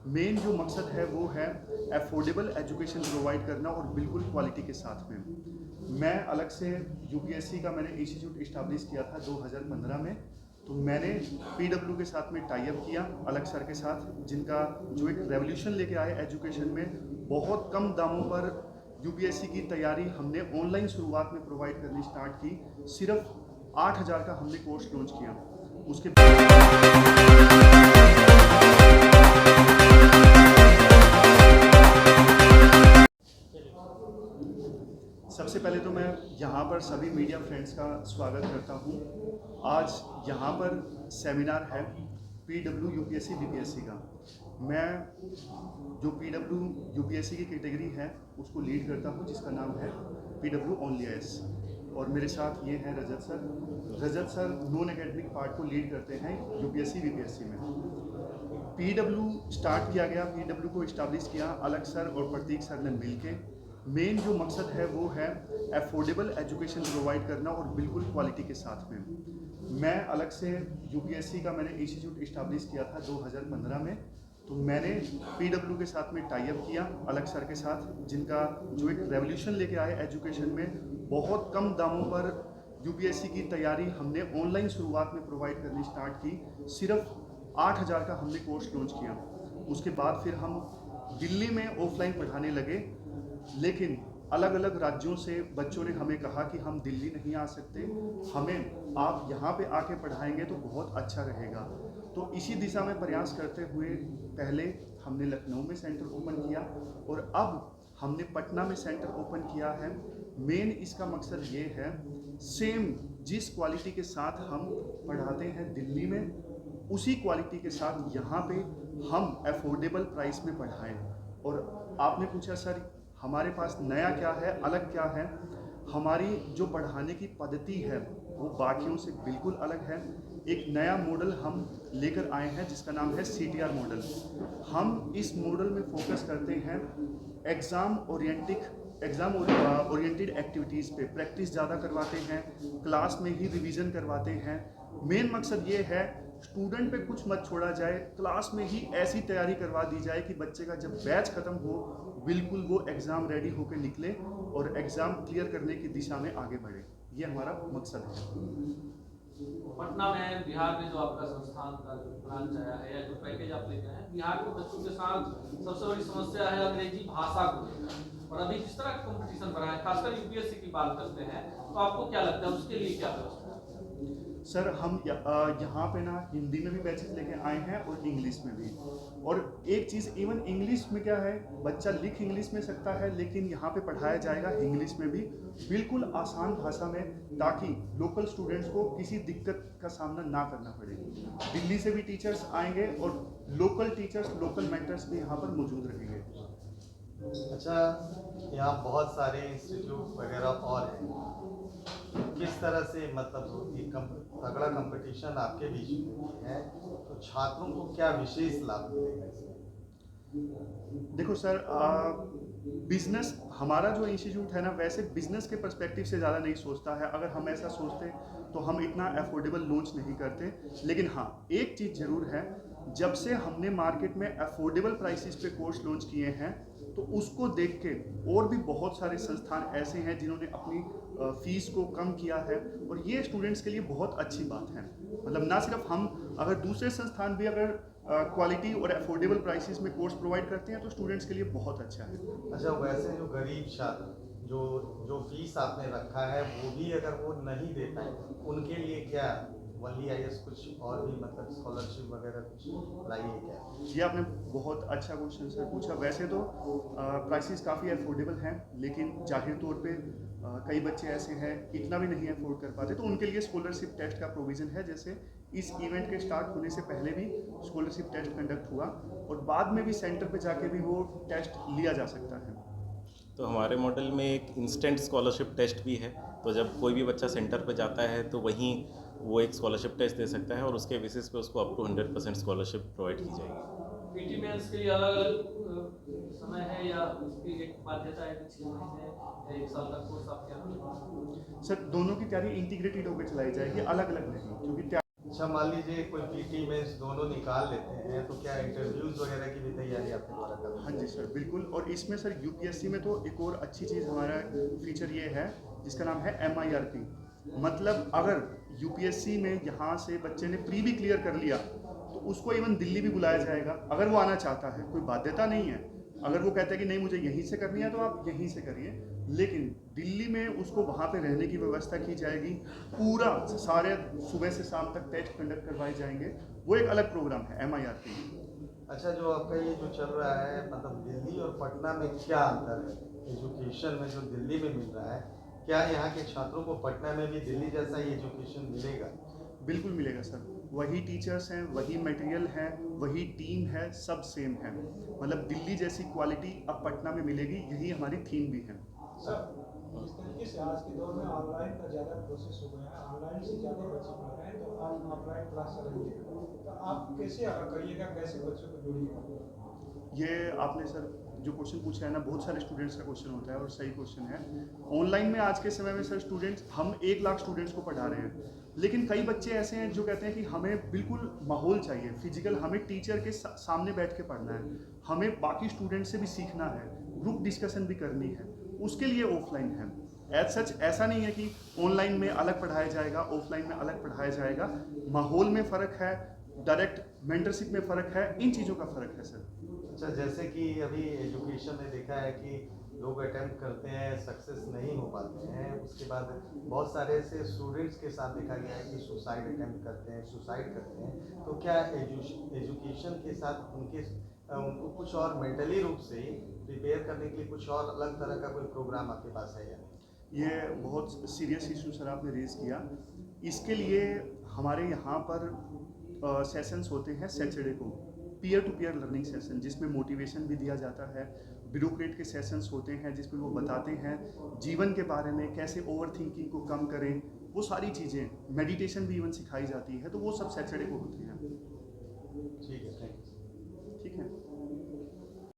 Main जो मकसद है वो है अफोर्डेबल एजुकेशन प्रोवाइड करना और बिल्कुल क्वालिटी के साथ में। मैं अलग से यूपीएससी का मैंने इंस्टीट्यूट इस्टेब्लिश किया था 2015 में। तो मैंने पीडब्ल्यू के साथ में टाई अप किया अलग सर के साथ, जिनका जो एक रेवोल्यूशन लेके आए एजुकेशन में। बहुत कम दामों पर यूपीएससी की तैयारी हमने ऑनलाइन शुरुआत में प्रोवाइड करनी स्टार्ट की। सिर्फ 8,000 का हमने कोर्स लॉन्च किया। उसके सबसे पहले तो मैं यहाँ पर सभी मीडिया फ्रेंड्स का स्वागत करता हूँ। आज यहाँ पर सेमिनार है पीडब्ल्यू यूपीएससी बीपीएससी का। मैं जो पीडब्ल्यू यूपीएससी की कैटेगरी है उसको लीड करता हूँ, जिसका नाम है पीडब्ल्यू ओनली एस। और मेरे साथ ये हैं रजत सर। रजत सर नॉन एकेडमिक पार्ट को लीड करते हैं यूपीएससी बीपीएससी में। पीडब्ल्यू स्टार्ट किया गया, पीडब्ल्यू को इस्टेब्लिश किया अलग सर और प्रतीक सर ने मिलके। मेन जो मकसद है वो है अफोर्डेबल एजुकेशन प्रोवाइड करना और बिल्कुल क्वालिटी के साथ में। मैं अलग से यूपीएससी का मैंने इंस्टीट्यूट इस्टेब्लिश किया था 2015 में। तो मैंने पीडब्ल्यू के साथ में टाई अप किया अलग सर के साथ, जिनका जो एक रेवोल्यूशन लेके आए एजुकेशन में। बहुत कम दामों पर यूपीएससी की तैयारी हमने ऑनलाइन शुरुआत में प्रोवाइड करनी स्टार्ट की। सिर्फ 8,000 का हमने कोर्स लॉन्च किया। उसके बाद फिर हम दिल्ली में ऑफलाइन पढ़ाने लगे, लेकिन अलग अलग राज्यों से बच्चों ने हमें कहा कि हम दिल्ली नहीं आ सकते, हमें आप यहाँ पे आके पढ़ाएंगे तो बहुत अच्छा रहेगा। तो इसी दिशा में प्रयास करते हुए पहले हमने लखनऊ में सेंटर ओपन किया और अब हमने पटना में सेंटर ओपन किया है। मेन इसका मकसद ये है, सेम जिस क्वालिटी के साथ हम पढ़ाते हैं दिल्ली में, उसी क्वालिटी के साथ यहाँ पे हम अफोर्डेबल प्राइस में पढ़ाएं। और आपने पूछा सर हमारे पास नया क्या है, अलग क्या है। हमारी जो पढ़ाने की पद्धति है वो बाकियों से बिल्कुल अलग है। एक नया मॉडल हम लेकर आए हैं जिसका नाम है सीटीआर मॉडल। हम इस मॉडल में फोकस करते हैं एग्ज़ाम ओरिएंटेड एक्टिविटीज़ पे, प्रैक्टिस ज़्यादा करवाते हैं, क्लास में ही रिवीजन करवाते हैं। मेन मकसद ये है स्टूडेंट पे कुछ मत छोड़ा जाए, क्लास में ही ऐसी तैयारी करवा दी जाए कि बच्चे का जब बैच ख़त्म हो बिल्कुल वो एग्ज़ाम रेडी होकर निकले और एग्ज़ाम क्लियर करने की दिशा में आगे बढ़े। ये हमारा मकसद है। पटना में बिहार में जो आपका संस्थान का जो ब्रांच आया है या जो पैकेज आप लेके आए हैं, बिहार के बच्चों के साथ सबसे बड़ी समस्या है अंग्रेजी भाषा को लेकर। और अभी जिस तरह का कंपटीशन बढ़ा है, खासकर यूपीएससी की बात करते हैं, तो आपको क्या लगता है उसके लिए क्या व्यवस्था है? सर हम यहाँ पे ना हिंदी में भी बैचेस लेके आए हैं और इंग्लिश में भी। और एक चीज़ इवन इंग्लिश में क्या है, बच्चा लिख इंग्लिश में सकता है, लेकिन यहाँ पे पढ़ाया जाएगा इंग्लिश में भी बिल्कुल आसान भाषा में, ताकि लोकल स्टूडेंट्स को किसी दिक्कत का सामना ना करना पड़े। दिल्ली से भी टीचर्स आएंगे और लोकल टीचर्स, लोकल मेंटर्स भी यहाँ पर मौजूद रहेंगे। अच्छा, यहाँ बहुत सारे इंस्टीट्यूट वगैरह और हैं, किस तरह से मतलब ये तगड़ा कंपटीशन आपके बीच में है, तो छात्रों को क्या विशेष लाभ मिलेगा इसमें? देखो सर, बिजनेस हमारा जो इंस्टीट्यूट है ना, वैसे बिजनेस के पर्सपेक्टिव से ज़्यादा नहीं सोचता है। अगर हम ऐसा सोचते तो हम इतना अफोर्डेबल लॉन्च नहीं करते। लेकिन हाँ, एक चीज़ ज़रूर है, जब से हमने मार्केट में अफोर्डेबल प्राइसेस पे कोर्स लॉन्च किए हैं, तो उसको देख के और भी बहुत सारे संस्थान ऐसे हैं जिन्होंने अपनी फीस को कम किया है। और ये स्टूडेंट्स के लिए बहुत अच्छी बात है। मतलब ना सिर्फ हम, अगर दूसरे संस्थान भी अगर क्वालिटी और अफोर्डेबल प्राइसेस में कोर्स प्रोवाइड करते हैं तो स्टूडेंट्स के लिए बहुत अच्छा है। अच्छा, वैसे जो गरीब छात्र जो जो फीस आपने रखा है वो भी अगर वो नहीं दे पाए, उनके लिए क्या वली आईएएस कुछ और भी मतलब स्कॉलरशिप वगैरह कुछ लाइए क्या? ये आपने बहुत अच्छा क्वेश्चन सर पूछा। वैसे तो प्राइसेस काफ़ी अफोर्डेबल हैं, लेकिन जाहिर तौर पे कई बच्चे ऐसे हैं इतना भी नहीं अफोर्ड कर पाते, तो उनके लिए स्कॉलरशिप टेस्ट का प्रोविज़न है। जैसे इस इवेंट के स्टार्ट होने से पहले भी स्कॉलरशिप टेस्ट कंडक्ट हुआ और बाद में भी सेंटर पे जाके भी वो टेस्ट लिया जा सकता है। तो हमारे मॉडल में एक इंस्टेंट स्कॉलरशिप टेस्ट भी है। तो जब कोई भी बच्चा सेंटर पर जाता है तो वहीं वो एक स्कॉलरशिप टेस्ट दे सकता है और उसके बेसिस पे उसको अप टू 100% स्कॉलरशिप प्रोवाइड की जाएगी। पीटी मेंस के लिए अलग अलग समय है या उसकी एक बाध्यता है कि 6 महीने या 1 साल का कोर्स आप क्या? सर दोनों की तैयारी इंटीग्रेटेड होकर चलाई जाएगी, अलग अलग नहीं, क्योंकि अच्छा, मान लीजिए कोई पीटी मेंस दोनों निकाल लेते हैं तो क्या इंटरव्यूज वगैरह की भी तैयारी आपके द्वारा करनी हाँ जी सर, बिल्कुल। और इसमें सर यूपीएससी में तो एक और अच्छी चीज़ हमारा फीचर ये है जिसका नाम है MIRP। मतलब अगर यूपीएससी में यहाँ से बच्चे ने प्री भी क्लियर कर लिया तो उसको इवन दिल्ली भी बुलाया जाएगा अगर वो आना चाहता है, कोई बाध्यता नहीं है। अगर वो कहता है कि नहीं मुझे यहीं से करनी है तो आप यहीं से करिए, लेकिन दिल्ली में उसको वहाँ पे रहने की व्यवस्था की जाएगी। पूरा सारे सुबह से शाम तक टेस्ट कंडक्ट करवाए जाएंगे। वो एक अलग प्रोग्राम है MIRP। अच्छा, जो आपका ये जो चल रहा है मतलब दिल्ली और पटना में क्या अंतर है एजुकेशन में जो दिल्ली में मिल रहा है, क्या यहाँ के छात्रों को पटना में भी दिल्ली जैसा ही एजुकेशन मिलेगा? बिल्कुल मिलेगा सर। वही टीचर्स हैं, वही मटेरियल है, वही टीम है, सब सेम है। मतलब दिल्ली जैसी क्वालिटी अब पटना में मिलेगी, यही हमारी थीम भी है। सर, जिस तरीके से आज के दौर में ऑनलाइन का ज़्यादा प्रोसेस हो गया है, ऑनलाइन से ज़्यादा बच्चे पढ़ रहे हैं, तो आज ऑफलाइन क्लास चलेंगे, तो आप कैसे करिएगा, कैसे बच्चों को जोड़िएगा? ये आपने सर जो क्वेश्चन पूछा है ना, बहुत सारे स्टूडेंट्स का क्वेश्चन होता है और सही क्वेश्चन है। ऑनलाइन में आज के समय में सर स्टूडेंट्स, हम 1 लाख स्टूडेंट्स को पढ़ा रहे हैं, लेकिन कई बच्चे ऐसे हैं जो कहते हैं कि हमें बिल्कुल माहौल चाहिए फिजिकल, हमें टीचर के सामने बैठ के पढ़ना है, हमें बाकी स्टूडेंट से भी सीखना है, ग्रुप डिस्कशन भी करनी है, उसके लिए ऑफलाइन है। एज सच ऐसा नहीं है कि ऑनलाइन में अलग पढ़ाया जाएगा, ऑफलाइन में अलग पढ़ाया जाएगा। माहौल में फ़र्क है, डायरेक्ट मेंटरशिप में फ़र्क है, इन चीज़ों का फ़र्क है सर। अच्छा, जैसे कि अभी एजुकेशन में देखा है कि लोग अटेम्प्ट करते हैं, सक्सेस नहीं हो पाते हैं, उसके बाद बहुत सारे ऐसे स्टूडेंट्स के साथ देखा गया है कि सुसाइड अटेम्प्ट करते हैं, सुसाइड करते हैं। तो क्या एजुकेशन के साथ उनको कुछ और मेंटली रूप से प्रिपेयर करने के लिए कुछ और अलग तरह का कोई प्रोग्राम आपके पास है या नहीं? ये बहुत सीरियस इशू सर आपने रेज़ किया। इसके लिए हमारे यहाँ पर सेशंस होते हैं सैटरडे को, peer to peer learning session, जिसमें मोटिवेशन भी दिया जाता है। ब्यूरोक्रेट के सेशंस होते हैं जिसमें वो बताते हैं जीवन के बारे में, कैसे ओवर थिंकिंग को कम करें, वो सारी चीज़ें। मेडिटेशन भी इवन सिखाई जाती है, तो वो सब सैटरडे को होते हैं।